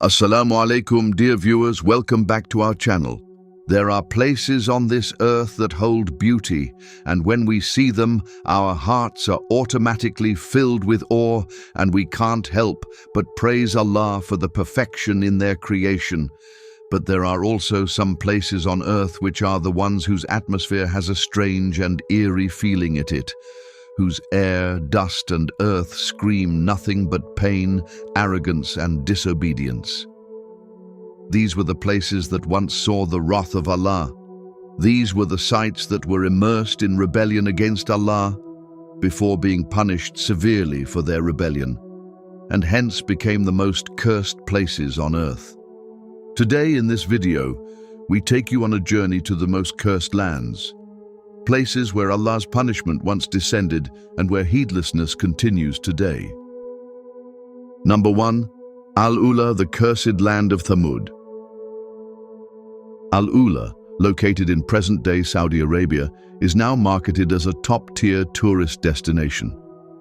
Assalamu alaikum, dear viewers, welcome back to our channel. There are places on this earth that hold beauty, and when we see them, our hearts are automatically filled with awe, and we can't help but praise Allah for the perfection in their creation. But there are also some places on earth which are the ones whose atmosphere has a strange and eerie feeling at it, whose air, dust and earth scream nothing but pain, arrogance and disobedience. These were the places that once saw the wrath of Allah. These were the sites that were immersed in rebellion against Allah before being punished severely for their rebellion, and hence became the most cursed places on earth. Today in this video, we take you on a journey to the most cursed lands, places where Allah's punishment once descended and where heedlessness continues today. Number 1. Al-Ula, the cursed land of Thamud. Al-Ula, located in present-day Saudi Arabia, is now marketed as a top-tier tourist destination.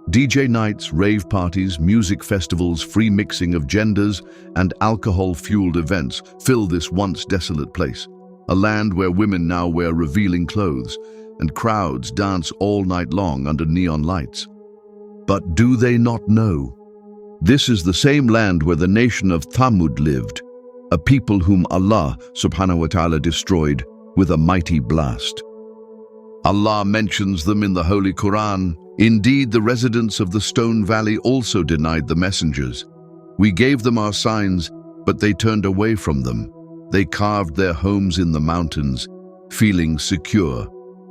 DJ nights, rave parties, music festivals, free mixing of genders, and alcohol-fueled events fill this once desolate place, a land where women now wear revealing clothes, and crowds dance all night long under neon lights. But do they not know? This is the same land where the nation of Thamud lived, a people whom Allah subhanahu wa ta'ala destroyed with a mighty blast. Allah mentions them in the Holy Quran. Indeed, the residents of the Stone Valley also denied the messengers. We gave them our signs, but they turned away from them. They carved their homes in the mountains, feeling secure.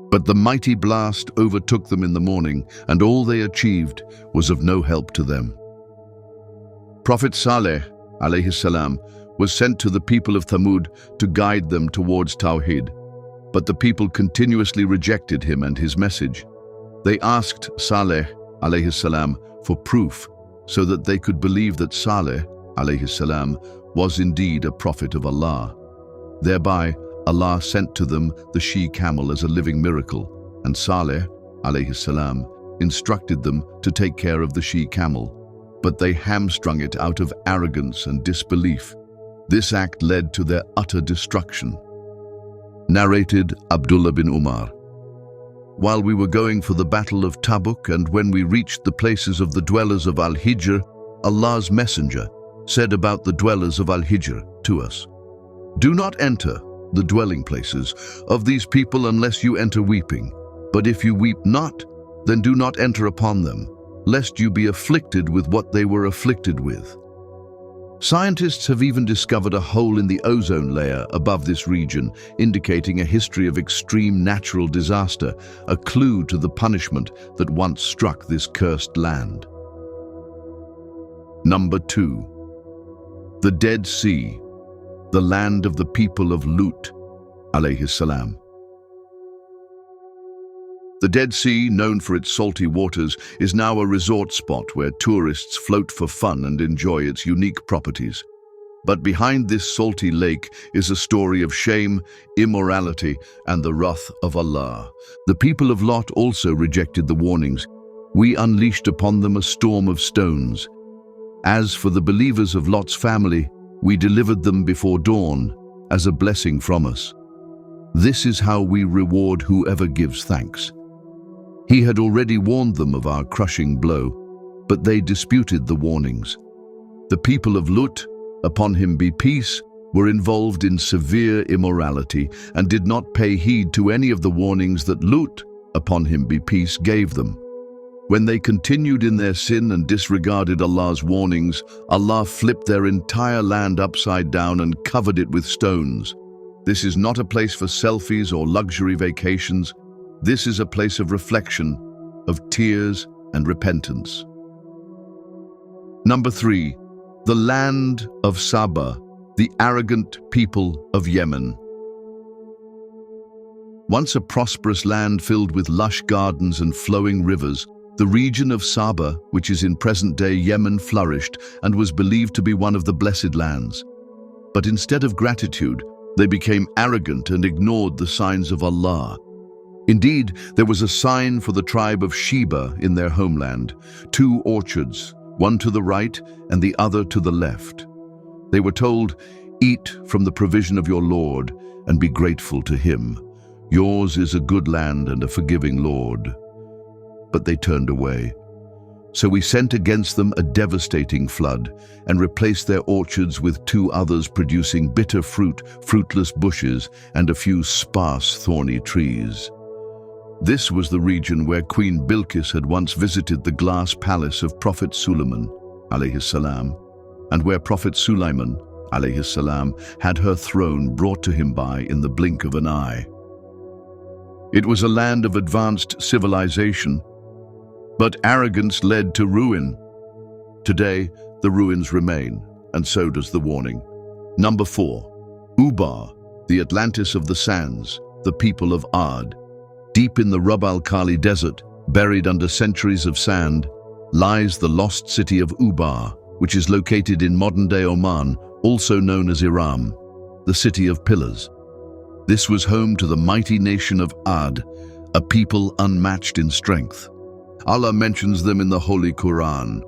But the mighty blast overtook them in the morning, and all they achieved was of no help to them. Prophet Saleh, alayhi salam, was sent to the people of Thamud to guide them towards Tawhid. But the people continuously rejected him and his message. They asked Saleh, alayhi salam, for proof so that they could believe that Saleh, alayhi salam, was indeed a prophet of Allah. Thereby, Allah sent to them the she-camel as a living miracle, and Saleh, alayhi salam, instructed them to take care of the she-camel, but they hamstrung it out of arrogance and disbelief. This act led to their utter destruction. Narrated Abdullah bin Umar. While we were going for the battle of Tabuk, and when we reached the places of the dwellers of Al-Hijr, Allah's messenger said about the dwellers of Al-Hijr to us, "Do not enter the dwelling places of these people unless you enter weeping. But if you weep not, then do not enter upon them, lest you be afflicted with what they were afflicted with." Scientists have even discovered a hole in the ozone layer above this region, indicating a history of extreme natural disaster, a clue to the punishment that once struck this cursed land. Number 2. The Dead Sea, the land of the people of Lut, alayhi salam. The Dead Sea, known for its salty waters, is now a resort spot where tourists float for fun and enjoy its unique properties. But behind this salty lake is a story of shame, immorality, and the wrath of Allah. The people of Lot also rejected the warnings. We unleashed upon them a storm of stones. As for the believers of Lot's family, we delivered them before dawn as a blessing from us. This is how we reward whoever gives thanks. He had already warned them of our crushing blow, but they disputed the warnings. The people of Lut, upon him be peace, were involved in severe immorality and did not pay heed to any of the warnings that Lut, upon him be peace, gave them. When they continued in their sin and disregarded Allah's warnings, Allah flipped their entire land upside down and covered it with stones. This is not a place for selfies or luxury vacations. This is a place of reflection, of tears and repentance. Number 3. The land of Saba, the arrogant people of Yemen. Once a prosperous land filled with lush gardens and flowing rivers, the region of Saba, which is in present-day Yemen, flourished and was believed to be one of the blessed lands. But instead of gratitude, they became arrogant and ignored the signs of Allah. Indeed, there was a sign for the tribe of Sheba in their homeland, 2 orchards, one to the right and the other to the left. They were told, "Eat from the provision of your Lord and be grateful to him. Yours is a good land and a forgiving Lord." But they turned away. So we sent against them a devastating flood and replaced their orchards with 2 others producing bitter fruit, fruitless bushes, and a few sparse thorny trees. This was the region where Queen Bilqis had once visited the glass palace of Prophet Suleiman, عليه السلام, and where Prophet Sulaiman, عليه السلام, had her throne brought to him by in the blink of an eye. It was a land of advanced civilization, but arrogance led to ruin. Today, the ruins remain, and so does the warning. Number 4. Ubar, the Atlantis of the sands, the people of Ad. Deep in the Rub al-Khali desert, buried under centuries of sand, lies the lost city of Ubar, which is located in modern-day Oman, also known as Iram, the city of pillars. This was home to the mighty nation of Ad, a people unmatched in strength. Allah mentions them in the Holy Quran.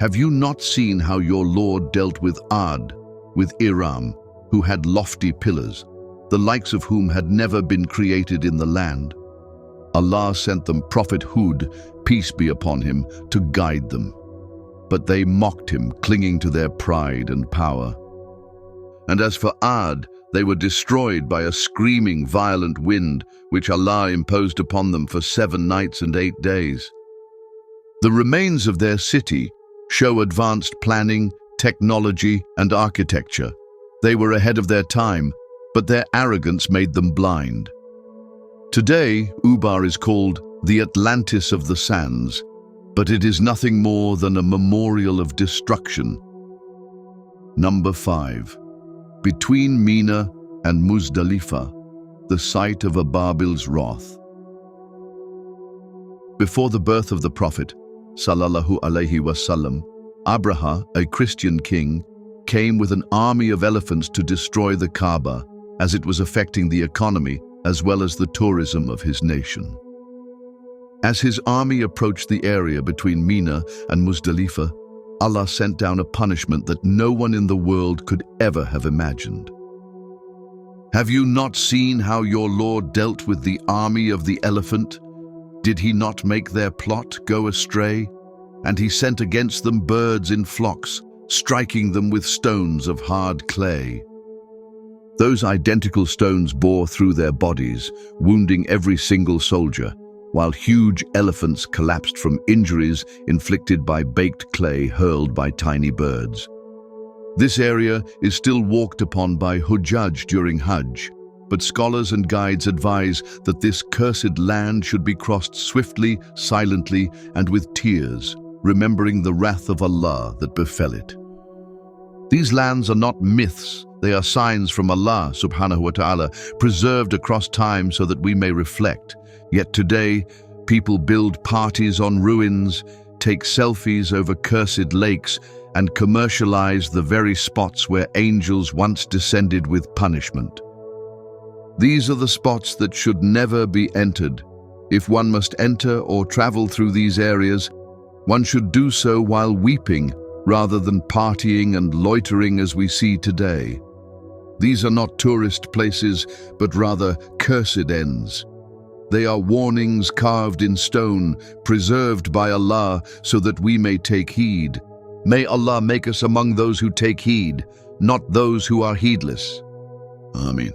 "Have you not seen how your Lord dealt with Ad, with Iram, who had lofty pillars, the likes of whom had never been created in the land? Allah sent them Prophet Hud, peace be upon him, to guide them. But they mocked him, clinging to their pride and power. And as for Ad, they were destroyed by a screaming, violent wind, which Allah imposed upon them for 7 nights and 8 days. The remains of their city show advanced planning, technology, and architecture. They were ahead of their time, but their arrogance made them blind. Today, Ubar is called the Atlantis of the sands, but it is nothing more than a memorial of destruction. Number 5. Between Mina and Muzdalifah, the site of Ababil's wrath. Before the birth of the Prophet, sallallahu alaihi wasallam, Abraha, a Christian king, came with an army of elephants to destroy the Kaaba, as it was affecting the economy as well as the tourism of his nation. As his army approached the area between Mina and Muzdalifah, Allah sent down a punishment that no one in the world could ever have imagined. "Have you not seen how your Lord dealt with the army of the elephant? Did he not make their plot go astray? And he sent against them birds in flocks, striking them with stones of hard clay. Those identical stones bore through their bodies, wounding every single soldier, while huge elephants collapsed from injuries inflicted by baked clay hurled by tiny birds. This area is still walked upon by Hujjaj during Hajj, but scholars and guides advise that this cursed land should be crossed swiftly, silently, and with tears, remembering the wrath of Allah that befell it. These lands are not myths, they are signs from Allah subhanahu wa ta'ala, preserved across time so that we may reflect. Yet today, people build parties on ruins, take selfies over cursed lakes, and commercialize the very spots where angels once descended with punishment. These are the spots that should never be entered. If one must enter or travel through these areas, one should do so while weeping rather than partying and loitering as we see today. These are not tourist places, but rather cursed ends. They are warnings carved in stone, preserved by Allah so that we may take heed. May Allah make us among those who take heed, not those who are heedless. Ameen.